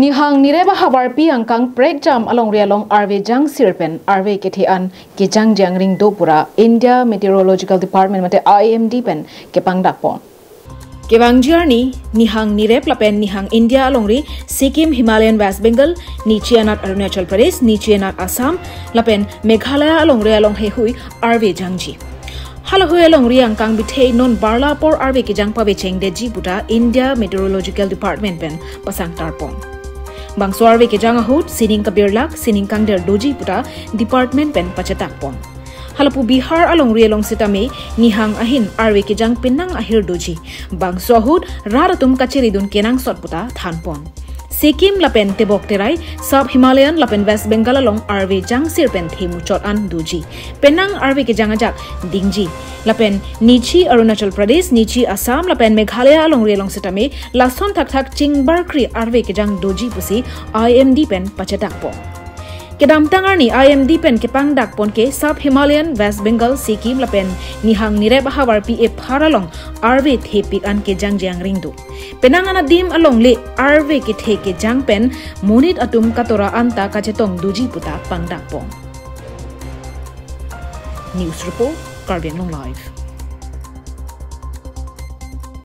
Nihang nirep hawarpi angkang prek jam along rialong arve jang sirpen arve kethean kejangji angring dopura India Meteorological Department mate IMD pen kepang dakpon. Kejangji Nihang nirep lapen Nihang India alongri Sikkim Himalayan West Bengal nichianat Arunachal Pradesh nichianat Assam lapen Meghalaya along rialong hehui arve jangji. Halahoy along riang kang bithe non barla por arve kejang pabe cheng deji buta India Meteorological Department pen pasang tarpon. Bangso arve kejang ahut sining kabirlak sining kang der doji buta department pen kepachetak pon. Halapu Bihar along rialong sitame Nihang ahin arve kejang pinang ahir doji. Bangso ahut raratum kachiridun kenang sot buta thanpon. Sikkim lapen tebok terai sub Himalayan lapen West Bengal along arve jang sirpen themu chot an doji. Penang arve kejang ajak dingji. Lapen nichi Arunachal Pradesh nichi Assam lapen Meghalaya along rialong sitame lason thak chingbar kri arve kejang doji pusi IMD pen kepachetak pon. Kedam tangarni IMD pen kepang dakpon ke sub Himalayan West Bengal Sikkim lapen Nihang nirep hawarpi e pharalong arve thepik an kejangji angring do. Penang anadim along le arve ke the kejang pen monit atum katora anta kachetong duji puta pang dakpon. News report Karbiang Long Live.